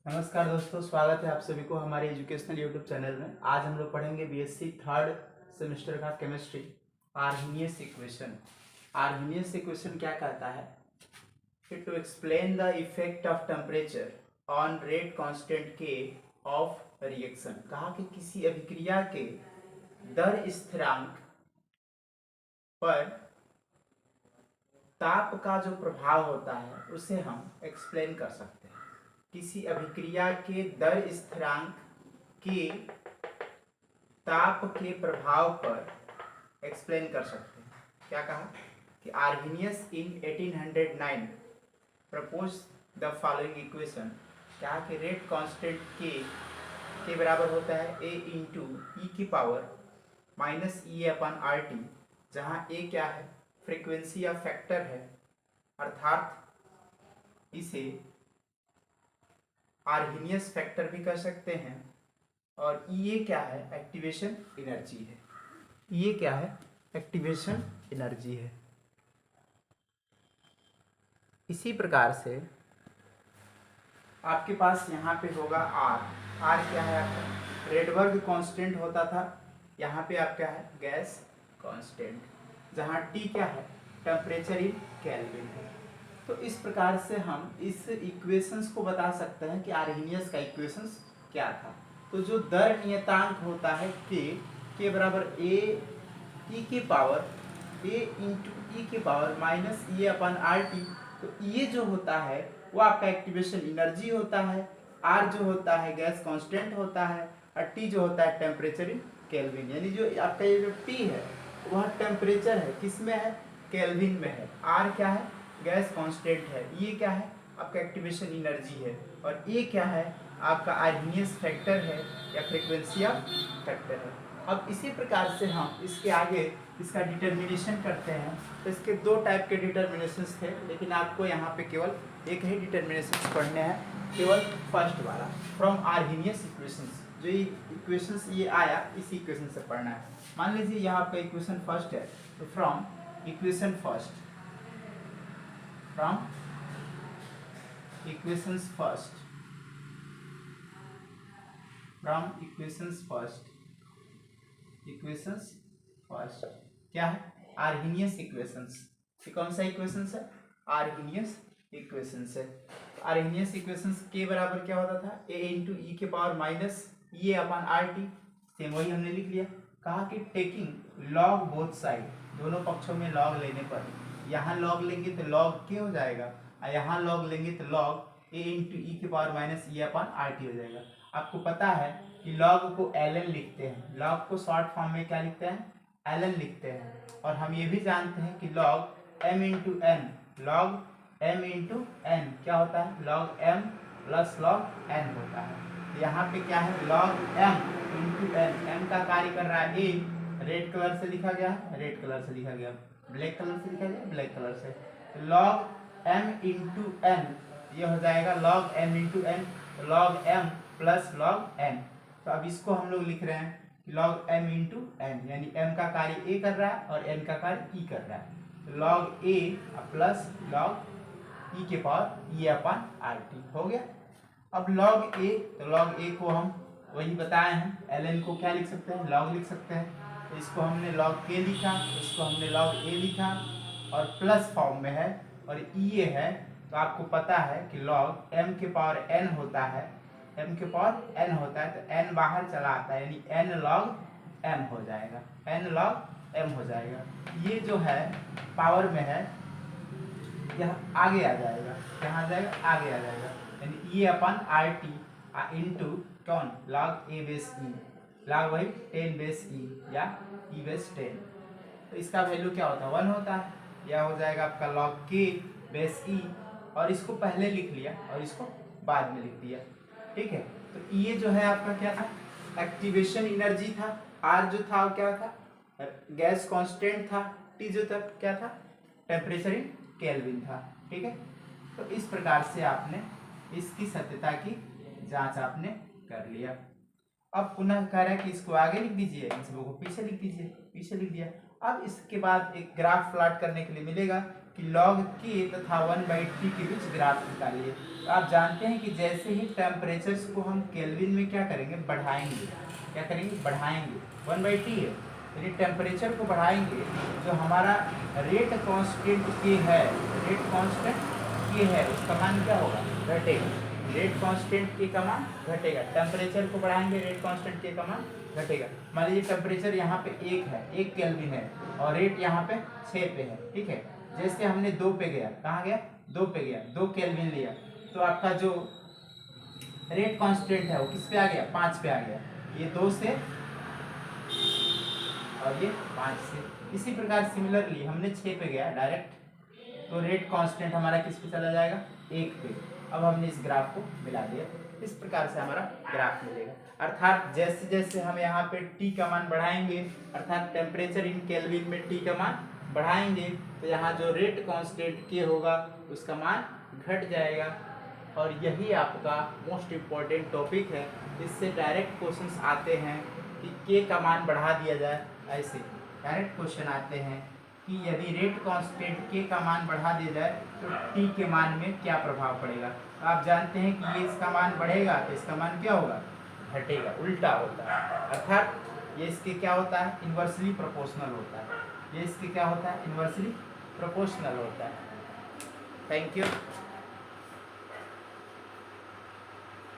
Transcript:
नमस्कार दोस्तों, स्वागत है आप सभी को हमारे एजुकेशनल यूट्यूब चैनल में। आज हम लोग पढ़ेंगे बीएससी थर्ड सेमेस्टर का chemistry Arrhenius equation. Arrhenius equation क्या कहता है कि to explain the effect of temperature on rate constant K of reaction. कहा कि किसी अभिक्रिया के दर स्थिरांक पर ताप का जो प्रभाव होता है उसे हम एक्सप्लेन कर सकते हैं। किसी अभिक्रिया के दर स्थिरांक के ताप के प्रभाव पर एक्सप्लेन कर सकते हैं। क्या कहा कि Arrhenius in 1809 propose the following equation. क्या कि रेट कांस्टेंट के बराबर होता है a इंटू ई की पावर माइनस ई अपन आर टी, जहाँ ए क्या है, फ्रीक्वेंसी या फैक्टर है, अर्थात इसे आर्हेनियस फैक्टर भी कह सकते हैं। और ये क्या है, एक्टिवेशन एनर्जी है। ये क्या है, एक्टिवेशन एनर्जी है। इसी प्रकार से आपके पास यहाँ पे होगा आर क्या है आपका, रेडबर्ग कांस्टेंट होता था। यहाँ पे आप क्या है, गैस कांस्टेंट, जहाँ टी क्या है, टेम्परेचर इन केल्विन है। तो इस प्रकार से हम इस इक्वेशंस को बता सकते हैं कि आर्हेनियस का इक्वेशंस क्या था। तो जो दर नियतांक होता है के बराबर ए ई की पावर ए इंटू ई की पावर माइनस ई अपन आर टी। तो ये जो होता है वो आपका एक्टिवेशन एनर्जी होता है, आर जो होता है गैस कांस्टेंट होता है, और टी जो होता है टेम्परेचर इन केल्विन। यानी जो आपका ये जो टी है वह टेम्परेचर है, किस में है, केल्विन में है। आर क्या है, गैस कांस्टेंट है। ये क्या है, आपका एक्टिवेशन एनर्जी है। और ये क्या है, आपका आर्हेनियस फैक्टर है या फ्रीक्वेंसी ऑफ फैक्टर है। अब इसी प्रकार से हम इसके आगे इसका डिटर्मिनेशन करते हैं। तो इसके दो टाइप के डिटर्मिनेशंस थे, लेकिन आपको यहाँ पे केवल एक ही डिटर्मिनेशंस पढ़ने हैं, केवल फर्स्ट वाला, फ्रॉम आर्हेनियस इक्वेशंस। जो ये इक्वेशंस ये आया इसी इक्वेशन से पढ़ना है। मान लीजिए यहाँ आपका इक्वेशन फर्स्ट है, तो from equation first, from equations first, from equations first, equations first क्या है, आर्हेनियस इक्वेशंस। ये कौन सा इक्वेशंस है, आर्हेनियस इक्वेशंस है। आर्हेनियस इक्वेशंस के बराबर क्या होता था, a इंटू ई के पावर माइनस ई अपन आर टी। सेम वही हमने लिख लिया। कहा कि टेकिंग लॉग बोथ साइड, दोनों पक्षों में लॉग लेने पर, यहाँ लॉग लेंगे तो लॉग के हो जाएगा, और यहाँ लॉग लेंगे तो लॉग a इंटू ई के पावर माइनस ई अपन आर टी हो जाएगा। आपको पता है कि लॉग को ln लिखते हैं, लॉग को शॉर्ट फॉर्म में क्या लिखते हैं, ln लिखते हैं। और हम ये भी जानते हैं कि log m into N, log m into N क्या होता है, log m plus log n होता है। यहाँ पे क्या है, log m into N, m का कार्य कर रहा है a, रेड कलर से लिखा गया है, रेड कलर से लिखा गया, ब्लैक कलर से लिखा गया, ब्लैक कलर से। लॉग m इंटू एन ये हो जाएगा log m into N, log m plus log n। तो अब इसको हम लोग लिख रहे हैं कि लॉग m इंटू एन, यानी m का कार्य a कर रहा है और n का कार्य e कर रहा है। Log a plus log e के पावर e अपन आर टी हो गया। अब लॉग a, तो लॉग a को हम वही बताए हैं, ln को क्या लिख सकते हैं, लॉग लिख सकते हैं। तो इसको हमने लॉग k लिखा, इसको हमने लॉग a लिखा, और प्लस फॉर्म में है और e है। तो आपको पता है कि लॉग m के पावर n होता है, m के पावर n होता है, तो n बाहर चला आता है, यानी n log m हो जाएगा, n log m हो जाएगा। ये जो है पावर में है, यह आगे आ जाएगा, यहाँ आ जाएगा, आगे आ जाएगा, यानी e अपन आर टी इंटू कौन, log a base e, log वही 10 बेस e या e बेस 10। तो इसका वैल्यू क्या होता है, 1 होता है। यह हो जाएगा आपका log k बेस e, और इसको पहले लिख लिया और इसको बाद में लिख दिया, ठीक है। तो ये जो है आपका क्या था, एक्टिवेशन एनर्जी था। आर जो था वो क्या था, गैस कांस्टेंट था। टी जो था क्या था, टेम्परेचर इन केल्विन था, ठीक है। तो इस प्रकार से आपने इसकी सत्यता की जांच आपने कर लिया। अब पुनः कह रहा है कि इसको आगे लिख दीजिए, इन सबों को पीछे लिख दीजिए, पीछे लिख दिया। अब इसके बाद एक ग्राफ प्लॉट करने के लिए मिलेगा कि log k तथा 1/t के बीच ग्राफ निकालिए। तो आप जानते हैं कि जैसे ही टेम्परेचर्स को हम केल्विन में क्या करेंगे, बढ़ाएंगे, क्या करेंगे, बढ़ाएंगे, 1/t है, यदि टेम्परेचर को बढ़ाएंगे जो हमारा रेट कांस्टेंट k है, रेट कांस्टेंट k है, उसका मान क्या होगा, घटेगा। रेट कांस्टेंट k का मान घटेगा, टेम्परेचर को बढ़ाएंगे रेट कांस्टेंट k का मान घटेगा। मान लीजिए टेम्परेचर यहाँ पे 1 है, 1 केल्विन है, और रेट यहाँ पे 6 पे है, ठीक है। जैसे हमने 2 पे गया, कहाँ गया, 2 पे गया, 2 केल्विन लिया, तो आपका जो रेट कांस्टेंट है वो किस पे आ गया, 5 पे आ गया। ये 2 से और ये 5 से। इसी प्रकार सिमिलरली हमने 6 पे गया डायरेक्ट, तो रेट कांस्टेंट हमारा किस पे चला जाएगा, 1 पे। अब हमने इस ग्राफ को मिला दिया, इस प्रकार से हमारा ग्राफ मिलेगा। अर्थात जैसे जैसे हम यहाँ पे t का मान बढ़ाएंगे, अर्थात टेम्परेचर इन केल्विन में t का मान बढ़ाएंगे, तो यहाँ जो रेट कांस्टेंट k होगा उसका मान घट जाएगा। और यही आपका मोस्ट इम्पॉर्टेंट टॉपिक है। इससे डायरेक्ट क्वेश्चंस आते हैं कि k का मान बढ़ा दिया जाए, ऐसे डायरेक्ट क्वेश्चन आते हैं कि यदि रेट कांस्टेंट k का मान बढ़ा दिया जाए तो t के मान में क्या प्रभाव पड़ेगा। तो आप जानते हैं कि ये इसका मान बढ़ेगा तो इसका मान क्या होगा, घटेगा, उल्टा होता है। अर्थात ये इसके क्या होता है, इन्वर्सली प्रोपोर्शनल होता है। ये इसके क्या होता है, इन्वर्सली प्रोपोर्शनल होता है। Thank you.